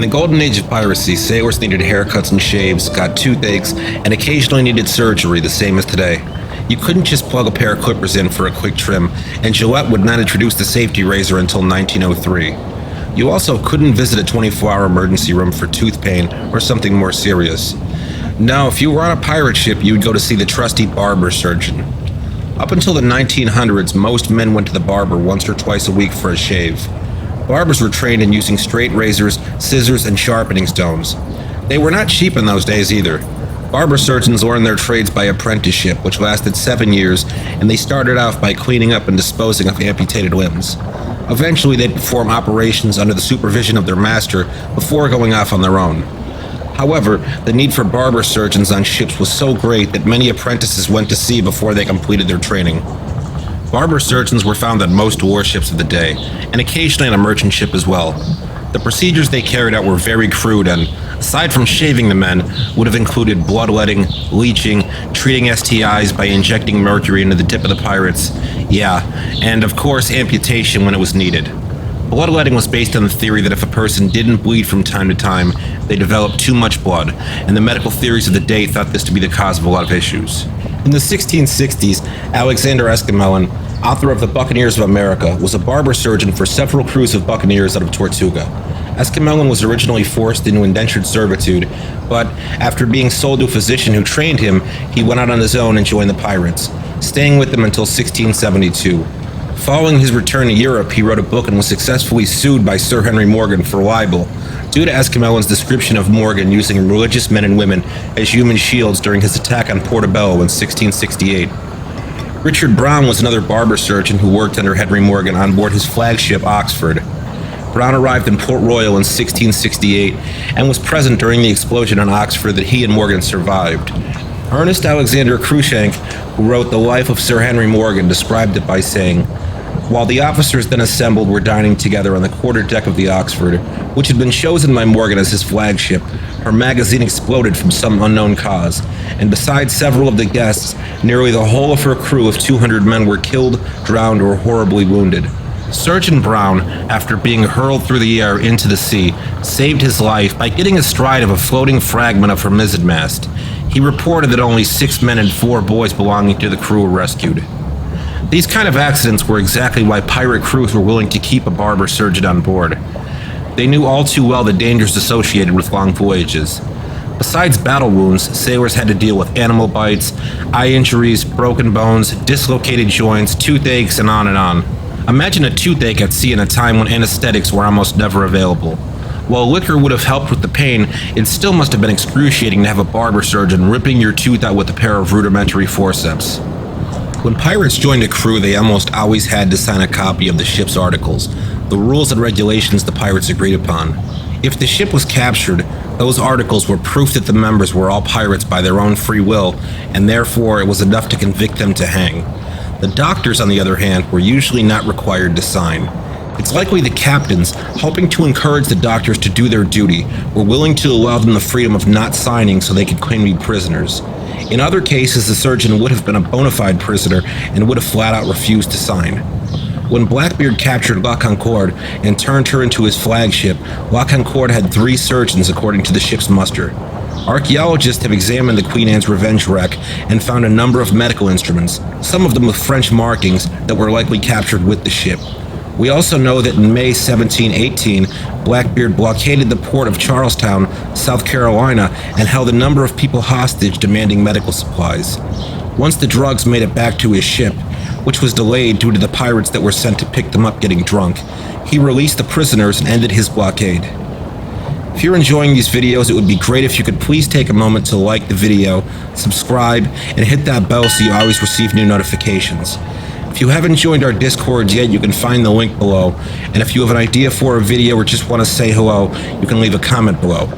the Golden Age of Piracy, sailors needed haircuts and shaves, got toothaches, and occasionally needed surgery, the same as today. You couldn't just plug a pair of clippers in for a quick trim, and Gillette would not introduce the safety razor until 1903. You also couldn't visit a 24-hour emergency room for tooth pain or something more serious. No, if you were on a pirate ship, you would go to see the trusty Barber-Surgeon. Up until the 1900s, most men went to the barber once or twice a week for a shave. Barbers were trained in using straight razors, scissors, and sharpening stones. They were not cheap in those days either. Barber surgeons learned their trades by apprenticeship, which lasted 7 years, and they started off by cleaning up and disposing of amputated limbs. Eventually, they'd perform operations under the supervision of their master before going off on their own. However, the need for barber surgeons on ships was so great that many apprentices went to sea before they completed their training. Barber surgeons were found on most warships of the day, and occasionally on a merchant ship as well. The procedures they carried out were very crude and, aside from shaving the men, would have included bloodletting, leeching, treating STIs by injecting mercury into the tip of the pirates, and of course amputation when it was needed. Bloodletting was based on the theory that if a person didn't bleed from time to time, they developed too much blood, and the medical theories of the day thought this to be the cause of a lot of issues. In the 1660s, Alexanderesquimelin, author of The Buccaneers of America, was a barber surgeon for several crews of buccaneers out of Tortuga. Esquimelin was originally forced into indentured servitude, but after being sold to a physician who trained him, he went out on his own and joined the pirates, staying with them until 1672. Following his return to Europe, he wrote a book and was successfully sued by Sir Henry Morgan for libel, due to Esquimelin's description of Morgan using religious men and women as human shields during his attack on Portobello in 1668. Richard Brown was another barber surgeon who worked under Henry Morgan on board his flagship Oxford. Brown arrived in Port Royal in 1668 and was present during the explosion on Oxford that he and Morgan survived. Ernest Alexander Cruikshank, who wrote The Life of Sir Henry Morgan, described it by saying, "While the officers then assembled were dining together on the quarter-deck of the Oxford, which had been chosen by Morgan as his flagship, her magazine exploded from some unknown cause, and besides several of the guests, nearly the whole of her crew of 200 men were killed, drowned, or horribly wounded." Surgeon Brown, after being hurled through the air into the sea, saved his life by getting astride of a floating fragment of her mizzenmast. He reported that only 6 men and 4 boys belonging to the crew were rescued. These kind of accidents were exactly why pirate crews were willing to keep a barber surgeon on board. They knew all too well the dangers associated with long voyages. Besides battle wounds, sailors had to deal with animal bites, eye injuries, broken bones, dislocated joints, toothaches, and on and on. Imagine a toothache at sea in a time when anesthetics were almost never available. While liquor would have helped with the pain, it still must have been excruciating to have a barber surgeon ripping your tooth out with a pair of rudimentary forceps. When pirates joined a crew, they almost always had to sign a copy of the ship's articles, the rules and regulations the pirates agreed upon. If the ship was captured, those articles were proof that the members were all pirates by their own free will, and therefore it was enough to convict them to hang. The doctors, on the other hand, were usually not required to sign. It's likely the captains, hoping to encourage the doctors to do their duty, were willing to allow them the freedom of not signing so they could claim to be prisoners. In other cases, the surgeon would have been a bona fide prisoner and would have flat out refused to sign. When Blackbeard captured La Concorde and turned her into his flagship, La Concorde had 3 surgeons according to the ship's muster. Archaeologists have examined the Queen Anne's Revenge wreck and found a number of medical instruments, some of them with French markings, that were likely captured with the ship. We also know that in May 1718, Blackbeard blockaded the port of Charlestown, South Carolina, and held a number of people hostage demanding medical supplies. Once the drugs made it back to his ship, which was delayed due to the pirates that were sent to pick them up getting drunk, he released the prisoners and ended his blockade. If you're enjoying these videos, it would be great if you could please take a moment to like the video, subscribe, and hit that bell so you always receive new notifications. If you haven't joined our Discord yet, you can find the link below, and if you have an idea for a video or just want to say hello, you can leave a comment below.